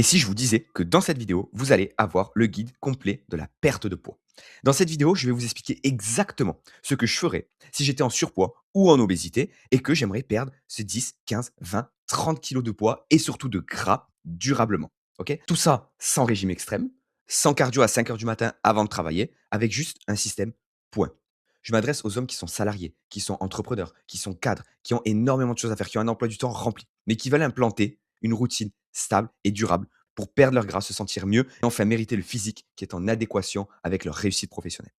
Et si je vous disais que dans cette vidéo, vous allez avoir le guide complet de la perte de poids. Dans cette vidéo, je vais vous expliquer exactement ce que je ferais si j'étais en surpoids ou en obésité et que j'aimerais perdre ce 10, 15, 20, 30 kilos de poids et surtout de gras durablement. Ok. Tout ça sans régime extrême, sans cardio à 5 heures du matin avant de travailler, avec juste un système point. Je m'adresse aux hommes qui sont salariés, qui sont entrepreneurs, qui sont cadres, qui ont énormément de choses à faire, qui ont un emploi du temps rempli, mais qui veulent implanter une routine stable et durable pour perdre leur gras, se sentir mieux et enfin mériter le physique qui est en adéquation avec leur réussite professionnelle.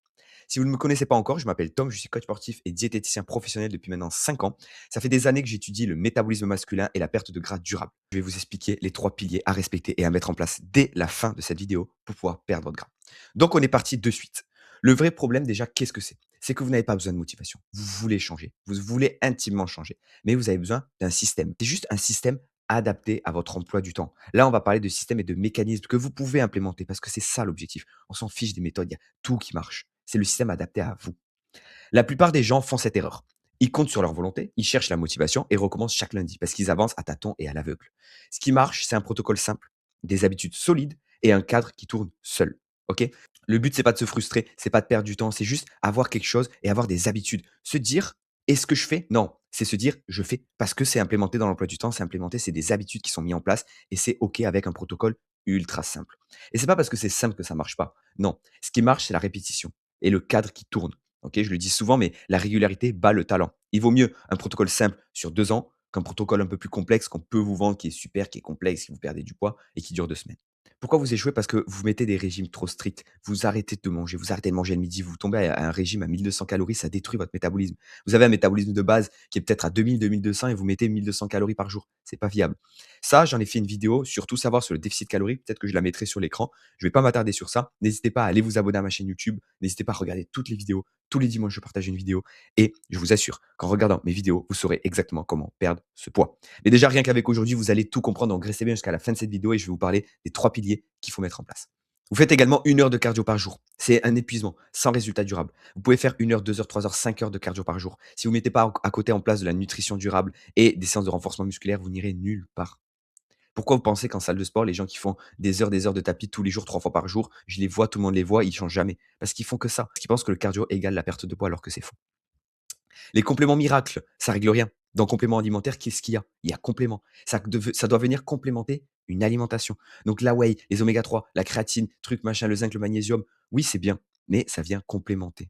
Si vous ne me connaissez pas encore, je m'appelle Tom, je suis coach sportif et diététicien professionnel depuis maintenant 5 ans. Ça fait des années que j'étudie le métabolisme masculin et la perte de gras durable. Je vais vous expliquer les 3 piliers à respecter et à mettre en place dès la fin de cette vidéo pour pouvoir perdre votre gras. Donc on est parti de suite. Le vrai problème déjà, qu'est-ce que c'est? C'est que vous n'avez pas besoin de motivation. Vous voulez changer. Vous voulez intimement changer. Mais vous avez besoin d'un système. C'est juste un système adapté à votre emploi du temps. Là, on va parler de systèmes et de mécanismes que vous pouvez implémenter parce que c'est ça l'objectif. On s'en fiche des méthodes, il y a tout qui marche. C'est le système adapté à vous. La plupart des gens font cette erreur. Ils comptent sur leur volonté, ils cherchent la motivation et recommencent chaque lundi parce qu'ils avancent à tâtons et à l'aveugle. Ce qui marche, c'est un protocole simple, des habitudes solides et un cadre qui tourne seul. Ok. Le but, c'est pas de se frustrer, c'est pas de perdre du temps, c'est juste avoir quelque chose et avoir des habitudes. Se dire, est-ce que je fais? Non, c'est se dire, je fais parce que c'est implémenté dans l'emploi du temps, c'est implémenté, c'est des habitudes qui sont mises en place et c'est ok avec un protocole ultra simple. Et c'est pas parce que c'est simple que ça marche pas. Non, ce qui marche, c'est la répétition et le cadre qui tourne. Ok, je le dis souvent, mais la régularité bat le talent. Il vaut mieux un protocole simple sur 2 ans qu'un protocole un peu plus complexe qu'on peut vous vendre, qui est super, qui est complexe, qui vous perdez du poids et qui dure 2 semaines. Pourquoi vous échouez? Parce que vous mettez des régimes trop stricts. Vous arrêtez de manger, vous arrêtez de manger le midi, vous tombez à un régime à 1200 calories, ça détruit votre métabolisme. Vous avez un métabolisme de base qui est peut-être à 2000-2200 et vous mettez 1200 calories par jour. C'est pas viable. Ça, j'en ai fait une vidéo sur tout savoir sur le déficit calorique. Peut-être que je la mettrai sur l'écran. Je vais pas m'attarder sur ça. N'hésitez pas à aller vous abonner à ma chaîne YouTube. N'hésitez pas à regarder toutes les vidéos. Tous les dimanches, je partage une vidéo et je vous assure qu'en regardant mes vidéos, vous saurez exactement comment perdre ce poids. Mais déjà, rien qu'avec aujourd'hui, vous allez tout comprendre. Donc, restez bien jusqu'à la fin de cette vidéo et je vais vous parler des 3 piliers qu'il faut mettre en place. Vous faites également 1 heure de cardio par jour. C'est un épuisement sans résultat durable. Vous pouvez faire 1 heure, 2 heures, 3 heures, 5 heures de cardio par jour. Si vous ne mettez pas à côté en place de la nutrition durable et des séances de renforcement musculaire, vous n'irez nulle part. Pourquoi vous pensez qu'en salle de sport, les gens qui font des heures de tapis tous les jours, 3 fois par jour, je les vois, tout le monde les voit, ils changent jamais. Parce qu'ils font que ça. Parce qu'ils pensent que le cardio égale la perte de poids alors que c'est faux. Les compléments miracles, ça règle rien. Dans complément alimentaire, qu'est-ce qu'il y a? Il y a complément. Ça doit venir complémenter une alimentation. Donc la whey, les oméga 3, la créatine, truc machin, le zinc, le magnésium, oui, c'est bien, mais ça vient complémenter.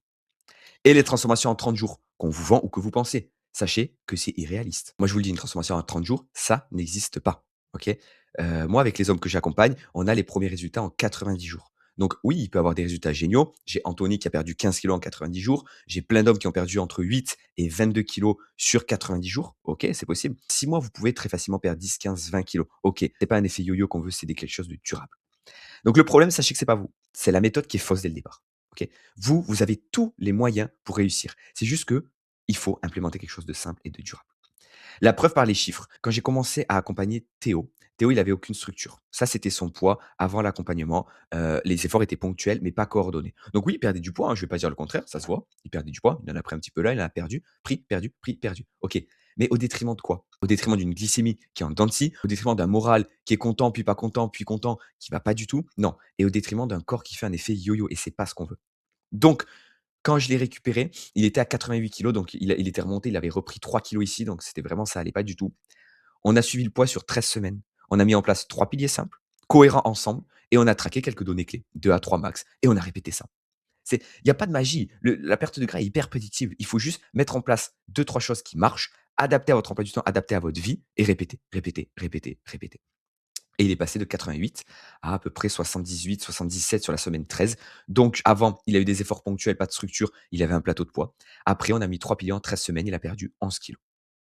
Et les transformations en 30 jours, qu'on vous vend ou que vous pensez, sachez que c'est irréaliste. Moi, je vous le dis, une transformation en 30 jours, ça n'existe pas. OK? Moi, avec les hommes que j'accompagne, on a les premiers résultats en 90 jours. Donc oui, il peut avoir des résultats géniaux. J'ai Anthony qui a perdu 15 kilos en 90 jours. J'ai plein d'hommes qui ont perdu entre 8 et 22 kilos sur 90 jours. OK, c'est possible. 6 mois, vous pouvez très facilement perdre 10, 15, 20 kilos. OK, c'est pas un effet yo-yo qu'on veut, c'est quelque chose de durable. Donc le problème, sachez que c'est pas vous. C'est la méthode qui est fausse dès le départ. OK? Vous, vous avez tous les moyens pour réussir. C'est juste que il faut implémenter quelque chose de simple et de durable. La preuve par les chiffres. Quand j'ai commencé à accompagner Théo, Théo, il avait aucune structure. Ça, c'était son poids avant l'accompagnement. Les efforts étaient ponctuels, mais pas coordonnés. Donc oui, il perdait du poids, hein, je vais pas dire le contraire, ça se voit. Il perdait du poids, il en a pris un petit peu là, il en a perdu, pris, perdu, pris, perdu. OK. Mais au détriment de quoi? Au détriment d'une glycémie qui est en dents de scie, au détriment d'un moral qui est content, puis content, qui va pas du tout. Non. Et au détriment d'un corps qui fait un effet yo-yo et c'est pas ce qu'on veut. Donc, quand je l'ai récupéré, il était à 88 kilos, donc il était remonté, il avait repris 3 kilos ici, donc c'était vraiment ça allait pas du tout. On a suivi le poids sur 13 semaines. On a mis en place 3 piliers simples, cohérents ensemble et on a traqué quelques données clés, 2 à 3 max et on a répété ça. Il y a pas de magie. La perte de gras est hyper prédictible. Il faut juste mettre en place 2-3 choses qui marchent, adapter à votre emploi du temps, adapter à votre vie et répéter, répéter, répéter, répéter. Et il est passé de 88 à peu près 78, 77 sur la semaine 13. Donc avant, il a eu des efforts ponctuels, pas de structure, il avait un plateau de poids. Après, on a mis 3 piliers en 13 semaines, il a perdu 11 kilos.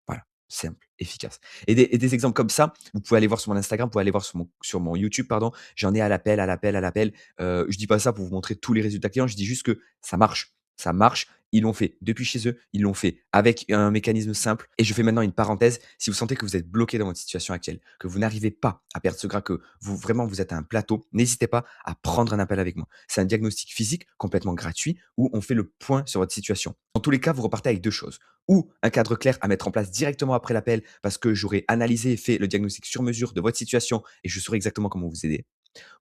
Voilà, simple, efficace. Et des exemples comme ça, vous pouvez aller voir sur mon Instagram, vous pouvez aller voir sur mon YouTube, pardon. J'en ai à l'appel, à l'appel, à l'appel. Je dis pas ça pour vous montrer tous les résultats clients, je dis juste que ça marche. Ça marche. ils l'ont fait depuis chez eux, ils l'ont fait avec un mécanisme simple et je fais maintenant une parenthèse. Si vous sentez que vous êtes bloqué dans votre situation actuelle, que vous n'arrivez pas à perdre ce gras, que vous vraiment vous êtes à un plateau, n'hésitez pas à prendre un appel avec moi. C'est un diagnostic physique complètement gratuit où on fait le point sur votre situation. Dans tous les cas, vous repartez avec 2 choses, ou un cadre clair à mettre en place directement après l'appel parce que j'aurai analysé et fait le diagnostic sur mesure de votre situation et je saurai exactement comment vous aider,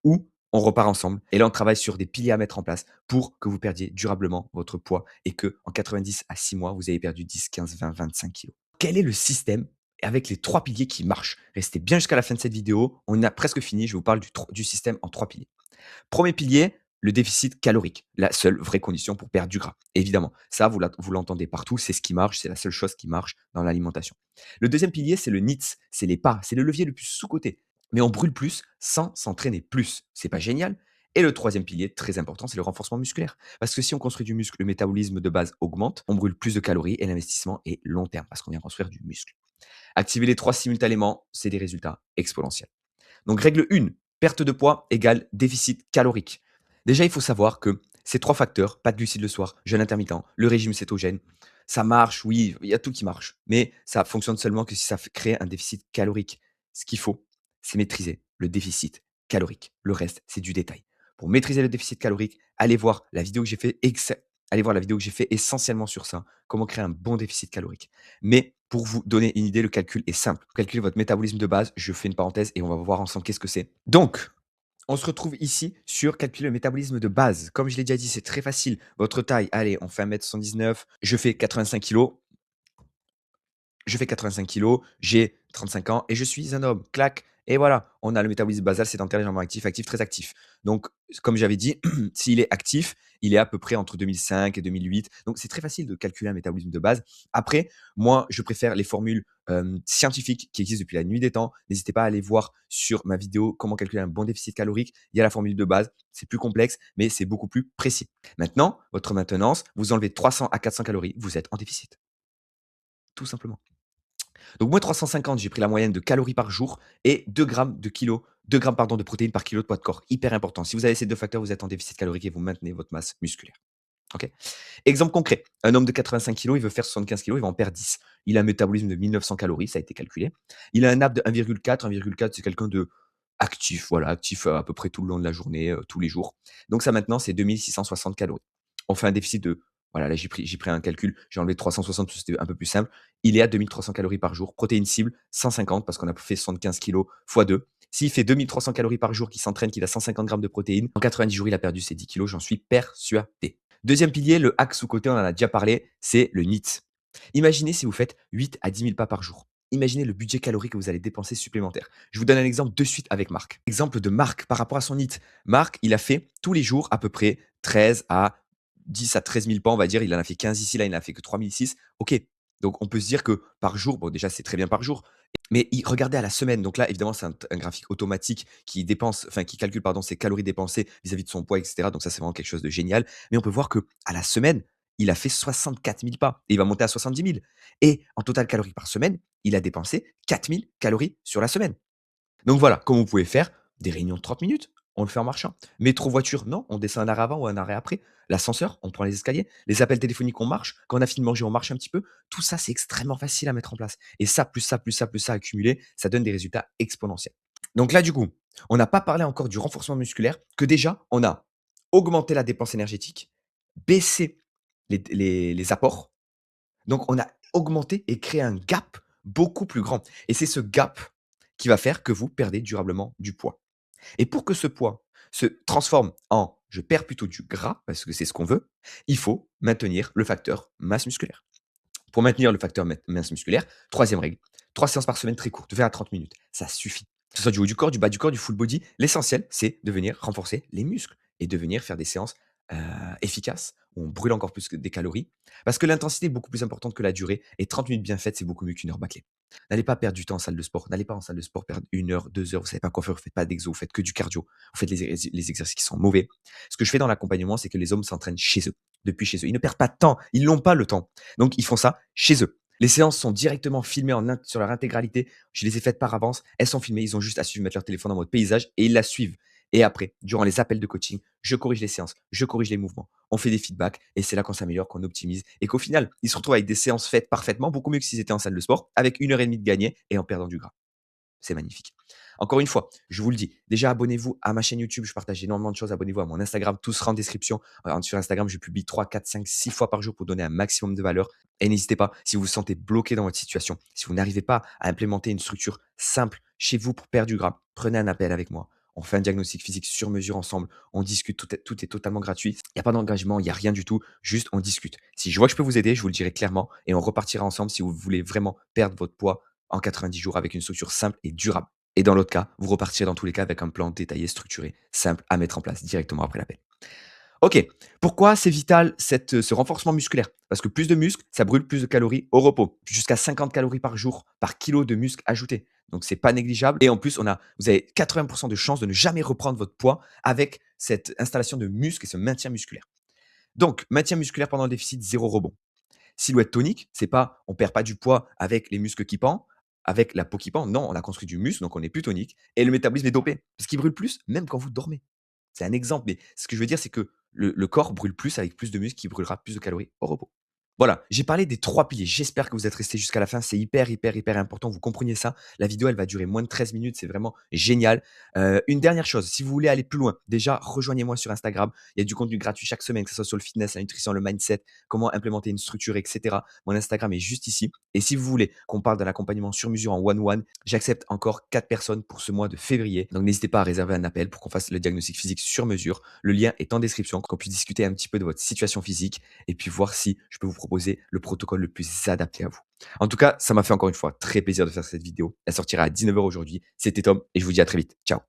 ou on repart ensemble et là on travaille sur des piliers à mettre en place pour que vous perdiez durablement votre poids et que en 90 à 6 mois, vous ayez perdu 10, 15, 20, 25 kilos. Quel est le système avec les 3 piliers qui marchent? Restez bien jusqu'à la fin de cette vidéo, on a presque fini, je vous parle du système en 3 piliers. Premier pilier, le déficit calorique, la seule vraie condition pour perdre du gras. Évidemment, ça, vous l'entendez partout, c'est ce qui marche, c'est la seule chose qui marche dans l'alimentation. Le deuxième pilier, c'est le NEATS, c'est les pas, c'est le levier le plus sous-coté. Mais on brûle plus sans s'entraîner plus. C'est pas génial? Et le troisième pilier, très important, c'est le renforcement musculaire. Parce que si on construit du muscle, le métabolisme de base augmente, on brûle plus de calories et l'investissement est long terme parce qu'on vient construire du muscle. Activer les trois simultanément, c'est des résultats exponentiels. Donc règle 1, perte de poids égale déficit calorique. Déjà, il faut savoir que ces 3 facteurs, pas de glucides le soir, jeûne intermittent, le régime cétogène, ça marche, oui, il y a tout qui marche. Mais ça fonctionne seulement que si ça crée un déficit calorique. Ce qu'il faut, c'est maîtriser le déficit calorique. Le reste, c'est du détail. Pour maîtriser le déficit calorique, allez voir la vidéo que j'ai fait allez voir la vidéo que j'ai fait essentiellement sur ça, comment créer un bon déficit calorique. Mais pour vous donner une idée, le calcul est simple. Calculez votre métabolisme de base, je fais une parenthèse et on va voir ensemble qu'est-ce que c'est. Donc, on se retrouve ici sur calculer le métabolisme de base. Comme je l'ai déjà dit, c'est très facile. Votre taille, allez, on fait 1,79 m, je fais 85 kilos. Je fais 85 kilos, j'ai 35 ans et je suis un homme. Clac. Et voilà, on a le métabolisme basal, sédentaire, légèrement actif, actif, très actif. Donc, comme j'avais dit, s'il est actif, il est à peu près entre 2005 et 2008. Donc, c'est très facile de calculer un métabolisme de base. Après, moi, je préfère les formules scientifiques qui existent depuis la nuit des temps. N'hésitez pas à aller voir sur ma vidéo comment calculer un bon déficit calorique. Il y a la formule de base. C'est plus complexe, mais c'est beaucoup plus précis. Maintenant, votre maintenance, vous enlevez 300 à 400 calories, vous êtes en déficit. Tout simplement. Donc moi 350, j'ai pris la moyenne de calories par jour et 2 grammes de kilo 2 grammes pardon de protéines par kilo de poids de corps. Hyper important. Si vous avez ces 2 facteurs, vous êtes en déficit calorique et vous maintenez votre masse musculaire. OK? Exemple concret, un homme de 85 kilos, il veut faire 75 kilos, il va en perdre 10. Il a un métabolisme de 1900 calories, ça a été calculé. Il a un NAP de 1,4. 1,4, c'est quelqu'un de actif, voilà, actif, à peu près tout le long de la journée, tous les jours. Donc ça maintenant, c'est 2660 calories. On fait un déficit de voilà, là j'ai pris un calcul, j'ai enlevé 360 parce que c'était un peu plus simple. Il est à 2300 calories par jour. Protéines cible, 150 parce qu'on a fait 75 kilos fois 2. S'il fait 2300 calories par jour, qu'il s'entraîne, qu'il a 150 grammes de protéines, en 90 jours, il a perdu ses 10 kilos, j'en suis persuadé. Deuxième pilier, le hack sous-coté, on en a déjà parlé, c'est le NEAT. Imaginez si vous faites 8 à 10 000 pas par jour. Imaginez le budget calorique que vous allez dépenser supplémentaire. Je vous donne un exemple de suite avec Marc. Exemple de Marc par rapport à son NEAT. Marc, il a fait tous les jours à peu près 13 à 10 à 13 000 pas, on va dire. Il en a fait 15 ici, là, il n'en a fait que 3 006. OK. Donc, on peut se dire que par jour, bon, déjà, c'est très bien par jour. Mais regardez à la semaine. Donc là, évidemment, c'est un graphique automatique qui dépense, enfin, qui calcule, pardon, ses calories dépensées vis-à-vis de son poids, etc. Donc ça, c'est vraiment quelque chose de génial. Mais on peut voir que à la semaine, il a fait 64 000 pas et il va monter à 70 000. Et en total calories par semaine, il a dépensé 4 000 calories sur la semaine. Donc voilà, comme vous pouvez faire des réunions de 30 minutes, on le fait en marchant. Métro, voiture, non, on descend un arrêt avant ou un arrêt après. L'ascenseur, on prend les escaliers. Les appels téléphoniques, on marche. Quand on a fini de manger, on marche un petit peu. Tout ça, c'est extrêmement facile à mettre en place. Et ça, plus ça, plus ça, plus ça accumulé, ça donne des résultats exponentiels. Donc là, du coup, on n'a pas parlé encore du renforcement musculaire, que déjà, on a augmenté la dépense énergétique, baissé les apports. Donc, on a augmenté et créé un gap beaucoup plus grand. Et c'est ce gap qui va faire que vous perdez durablement du poids. Et pour que ce poids se transforme en je perds plutôt du gras, parce que c'est ce qu'on veut, il faut maintenir le facteur masse musculaire. Pour maintenir le facteur masse musculaire, troisième règle, 3 séances par semaine très courtes, 20 à 30 minutes, ça suffit. Que ce soit du haut du corps, du bas du corps, du full body, l'essentiel, c'est de venir renforcer les muscles et de venir faire des séances efficaces où on brûle encore plus des calories. Parce que l'intensité est beaucoup plus importante que la durée et 30 minutes bien faites, c'est beaucoup mieux qu'une heure bâclée. N'allez pas perdre du temps en salle de sport. N'allez pas en salle de sport perdre 1 heure, 2 heures. Vous savez pas quoi faire. Vous faites pas d'exo. Vous faites que du cardio. Vous faites les exercices qui sont mauvais. Ce que je fais dans l'accompagnement, c'est que les hommes s'entraînent chez eux, depuis chez eux. Ils ne perdent pas de temps. Ils n'ont pas le temps. Donc, ils font ça chez eux. Les séances sont directement filmées sur leur intégralité. Je les ai faites par avance. Elles sont filmées. Ils ont juste à suivre, mettre leur téléphone en mode paysage et ils la suivent. Et après, durant les appels de coaching, je corrige les séances, je corrige les mouvements. On fait des feedbacks et c'est là qu'on s'améliore, qu'on optimise et qu'au final, ils se retrouvent avec des séances faites parfaitement, beaucoup mieux que s'ils étaient en salle de sport, avec 1 heure et demie de gagné et en perdant du gras. C'est magnifique. Encore une fois, je vous le dis, déjà abonnez-vous à ma chaîne YouTube, je partage énormément de choses. Abonnez-vous à mon Instagram, tout sera en description. Sur Instagram, je publie 3, 4, 5, 6 fois par jour pour donner un maximum de valeur. Et n'hésitez pas, si vous vous sentez bloqué dans votre situation, si vous n'arrivez pas à implémenter une structure simple chez vous pour perdre du gras, prenez un appel avec moi. On fait un diagnostic physique sur mesure ensemble. On discute, tout est totalement gratuit. Il n'y a pas d'engagement, il n'y a rien du tout. Juste, on discute. Si je vois que je peux vous aider, je vous le dirai clairement et on repartira ensemble si vous voulez vraiment perdre votre poids en 90 jours avec une structure simple et durable. Et dans l'autre cas, vous repartirez dans tous les cas avec un plan détaillé, structuré, simple à mettre en place directement après l'appel. OK, pourquoi c'est vital ce renforcement musculaire? Parce que plus de muscles, ça brûle plus de calories au repos, jusqu'à 50 calories par jour, par kilo de muscle ajouté. Donc c'est pas négligeable et en plus vous avez 80 de chances de ne jamais reprendre votre poids avec cette installation de muscles et ce maintien musculaire. Donc maintien musculaire pendant le déficit, zéro rebond. Silhouette tonique, c'est pas on perd pas du poids avec les muscles qui pendent, avec la peau qui pend. Non, on a construit du muscle, donc on est plus tonique et le métabolisme est dopé parce qu'il brûle plus même quand vous dormez. C'est un exemple, mais ce que je veux dire, c'est que le corps brûle plus avec plus de muscles, qui brûlera plus de calories au repos. Voilà, j'ai parlé des 3 piliers. J'espère que vous êtes restés jusqu'à la fin. C'est hyper, hyper, hyper important, vous compreniez ça. La vidéo, elle va durer moins de 13 minutes, c'est vraiment génial. Une dernière chose, si vous voulez aller plus loin, déjà rejoignez-moi sur Instagram. Il y a du contenu gratuit chaque semaine, que ce soit sur le fitness, la nutrition, le mindset, comment implémenter une structure, et cetera. Mon Instagram est juste ici et si vous voulez qu'on parle d'un accompagnement sur mesure en one-one, j'accepte encore 4 personnes pour ce mois de février. Donc n'hésitez pas à réserver un appel pour qu'on fasse le diagnostic physique sur mesure. Le lien est en description, qu'on puisse discuter un petit peu de votre situation physique et puis voir si je peux vous proposer le protocole le plus adapté à vous. En tout cas, ça m'a fait encore une fois très plaisir de faire cette vidéo. Elle sortira à 19 h aujourd'hui. C'était Tom et je vous dis à très vite. Ciao.